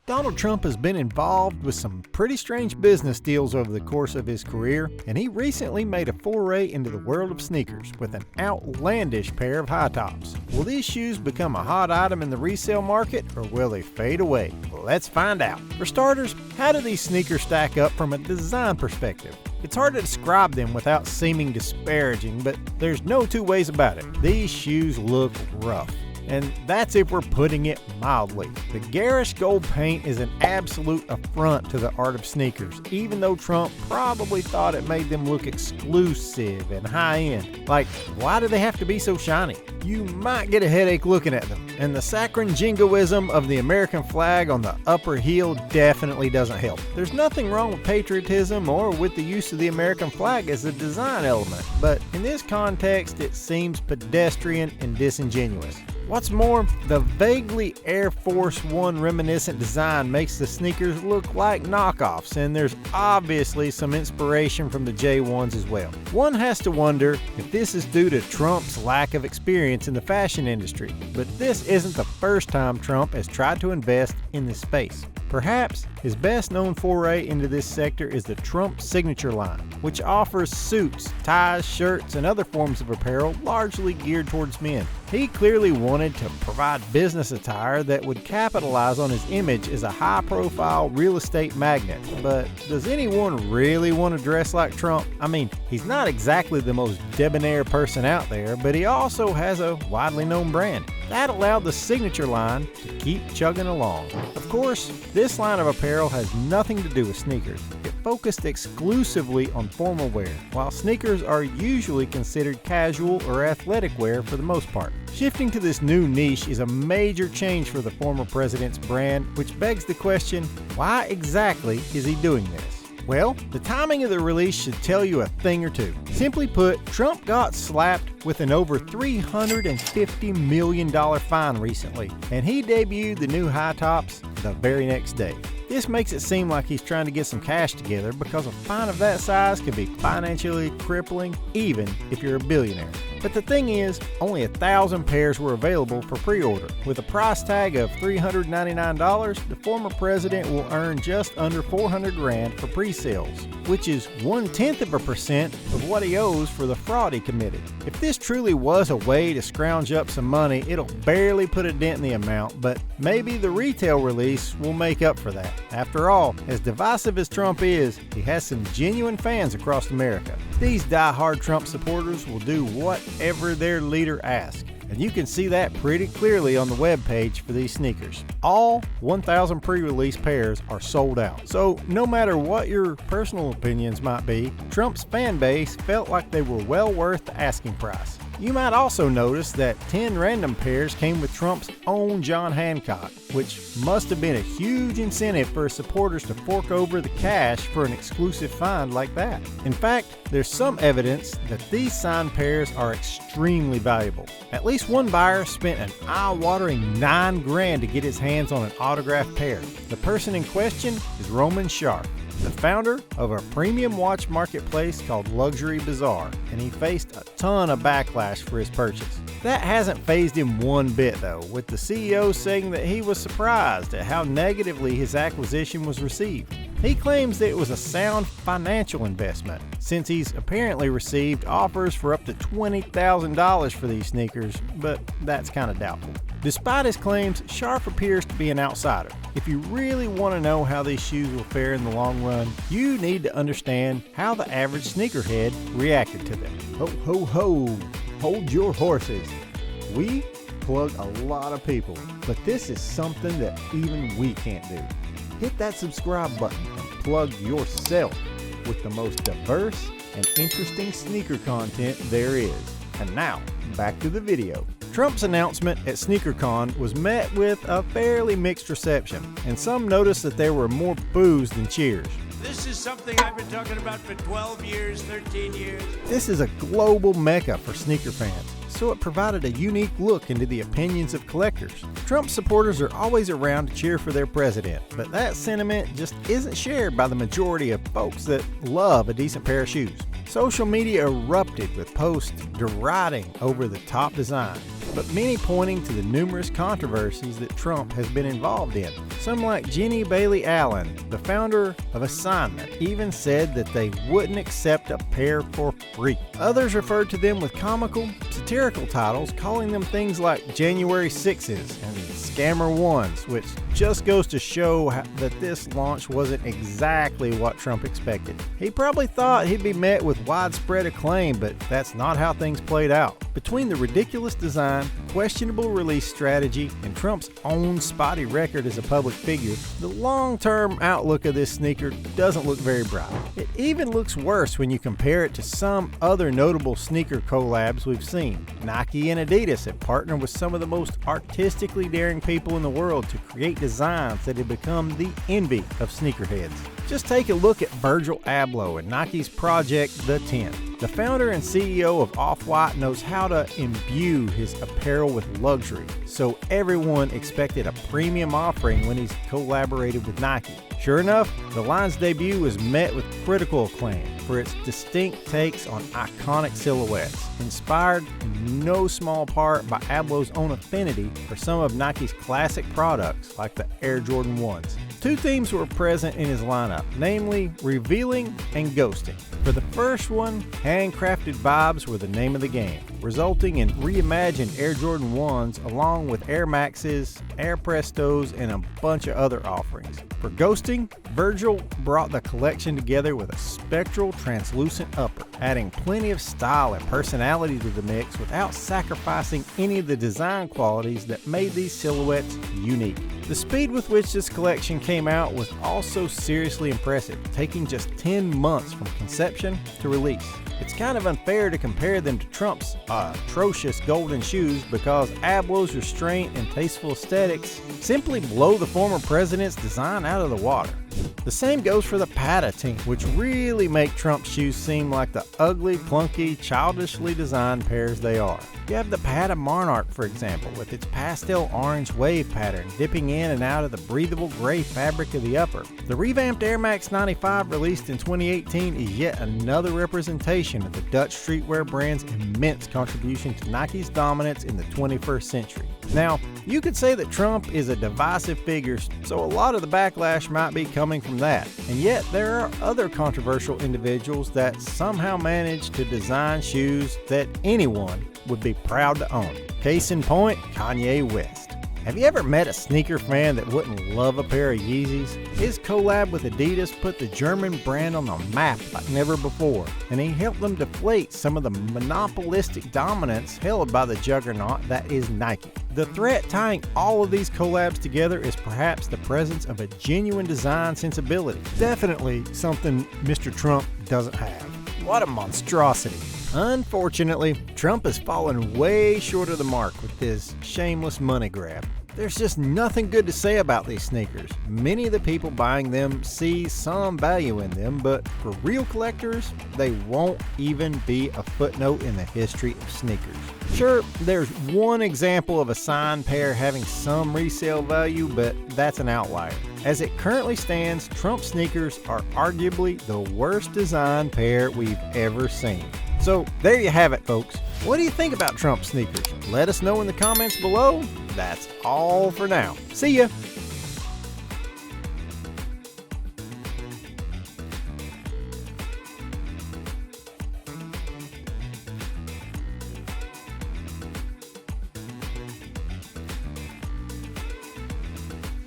Donald Trump has been involved with some pretty strange business deals over the course of his career, and he recently made a foray into the world of sneakers with an outlandish pair of high tops. Will these shoes become a hot item in the resale market, or will they fade away? Let's find out. For starters, how do these sneakers stack up from a design perspective? It's hard to describe them without seeming disparaging, but there's no two ways about it. These shoes look rough. And that's if we're putting it mildly. The garish gold paint is an absolute affront to the art of sneakers, even though Trump probably thought it made them look exclusive and high-end. Like, why do they have to be so shiny? You might get a headache looking at them, and the saccharine jingoism of the American flag on the upper heel definitely doesn't help. There's nothing wrong with patriotism or with the use of the American flag as a design element, but in this context it seems pedestrian and disingenuous. What's more, the vaguely Air Force One reminiscent design makes the sneakers look like knockoffs, and there's obviously some inspiration from the J1s as well. One has to wonder if this is due to Trump's lack of experience in the fashion industry, but this isn't the first time Trump has tried to invest in this space. Perhaps his best known foray into this sector is the Trump Signature line, which offers suits, ties, shirts, and other forms of apparel largely geared towards men. He clearly wanted to provide business attire that would capitalize on his image as a high-profile real estate magnate. But does anyone really want to dress like Trump? I mean, he's not exactly the most debonair person out there, but he also has a widely known brand. That allowed the Signature line to keep chugging along. Of course, this line of apparel has nothing to do with sneakers. It focused exclusively on formal wear, while sneakers are usually considered casual or athletic wear for the most part. Shifting to this new niche is a major change for the former president's brand, which begs the question, why exactly is he doing this? Well, the timing of the release should tell you a thing or two. Simply put, Trump got slapped with an over $350 million fine recently, and he debuted the new high tops the very next day. This makes it seem like he's trying to get some cash together because a fine of that size can be financially crippling even if you're a billionaire. But the thing is, only 1,000 pairs were available for pre-order. With a price tag of $399, the former president will earn just under $400,000 for pre-sales, which is 0.1% of what he owes for the fraud he committed. If this truly was a way to scrounge up some money, it'll barely put a dent in the amount, but maybe the retail release will make up for that. After all, as divisive as Trump is, he has some genuine fans across America. These die-hard Trump supporters will do whatever their leader asks, and you can see that pretty clearly on the webpage for these sneakers. All 1,000 pre-release pairs are sold out. So no matter what your personal opinions might be, Trump's fan base felt like they were well worth the asking price. You might also notice that 10 random pairs came with Trump's own John Hancock, which must have been a huge incentive for his supporters to fork over the cash for an exclusive find like that. In fact, there's some evidence that these signed pairs are extremely valuable. At least one buyer spent an eye-watering $9,000 to get his hands on an autographed pair. The person in question is Roman Sharp, the founder of a premium watch marketplace called Luxury Bazaar, and he faced a ton of backlash for his purchase. That hasn't fazed him one bit though, with the CEO saying that he was surprised at how negatively his acquisition was received. He claims that it was a sound financial investment, since he's apparently received offers for up to $20,000 for these sneakers, but that's kind of doubtful. Despite his claims, Sharp appears to be an outsider. If you really want to know how these shoes will fare in the long run, you need to understand how the average sneakerhead reacted to them. Ho ho ho, hold your horses. We plug a lot of people, but this is something that even we can't do. Hit that subscribe button and plug yourself with the most diverse and interesting sneaker content there is. And now, back to the video. Trump's announcement at SneakerCon was met with a fairly mixed reception, and some noticed that there were more boos than cheers. This is something I've been talking about for 12 years, 13 years. This is a global mecca for sneaker fans, so it provided a unique look into the opinions of collectors. Trump supporters are always around to cheer for their president, but that sentiment just isn't shared by the majority of folks that love a decent pair of shoes. Social media erupted with posts deriding over the top design. but many pointing to the numerous controversies that Trump has been involved in. Some like Jenny Bailey Allen, the founder of Assignment, even said that they wouldn't accept a pair for free. Others referred to them with comical, satirical titles, calling them things like January 6s and Scammer 1s, which just goes to show that this launch wasn't exactly what Trump expected. He probably thought he'd be met with widespread acclaim, but that's not how things played out. Between the ridiculous design, questionable release strategy, and Trump's own spotty record as a public figure, the long-term outlook of this sneaker doesn't look very bright. It even looks worse when you compare it to some other notable sneaker collabs we've seen. Nike and Adidas have partnered with some of the most artistically daring people in the world to create designs that have become the envy of sneakerheads. Just take a look at Virgil Abloh and Nike's Project The 10. The founder and CEO of Off-White knows how to imbue his apparel with luxury, so everyone expected a premium offering when he's collaborated with Nike. Sure enough, the line's debut was met with critical acclaim for its distinct takes on iconic silhouettes, inspired in no small part by Abloh's own affinity for some of Nike's classic products like the Air Jordan 1s. Two themes were present in his lineup, namely revealing and ghosting. For the first one, handcrafted vibes were the name of the game, resulting in reimagined Air Jordan 1s along with Air Maxes, Air Prestos, and a bunch of other offerings. For ghosting, Virgil brought the collection together with a spectral translucent upper, adding plenty of style and personality to the mix without sacrificing any of the design qualities that made these silhouettes unique. The speed with which this collection came out was also seriously impressive, taking just 10 months from conception to release. It's kind of unfair to compare them to Trump's atrocious golden shoes because Abloh's restraint and tasteful aesthetics simply blow the former president's design out of the water. The same goes for the Pata Tink, which really make Trump's shoes seem like the ugly, clunky, childishly designed pairs they are. You have the Pata Monarch, for example, with its pastel orange wave pattern dipping in and out of the breathable gray fabric of the upper. The revamped Air Max 95 released in 2018 is yet another representation of the Dutch streetwear brand's immense contribution to Nike's dominance in the 21st century. Now, you could say that Trump is a divisive figure, so a lot of the backlash might be coming from that. And yet, there are other controversial individuals that somehow manage to design shoes that anyone would be proud to own. Case in point, Kanye West. Have you ever met a sneaker fan that wouldn't love a pair of Yeezys? His collab with Adidas put the German brand on the map like never before, and he helped them deflate some of the monopolistic dominance held by the juggernaut that is Nike. The threat tying all of these collabs together is perhaps the presence of a genuine design sensibility. Definitely something Mr. Trump doesn't have. What a monstrosity. Unfortunately, Trump has fallen way short of the mark with his shameless money grab. There's just nothing good to say about these sneakers. Many of the people buying them see some value in them, but for real collectors, they won't even be a footnote in the history of sneakers. Sure, there's one example of a signed pair having some resale value, but that's an outlier. As it currently stands, Trump sneakers are arguably the worst designed pair we've ever seen. So there you have it, folks. What do you think about Trump sneakers? Let us know in the comments below. That's all for now. See ya!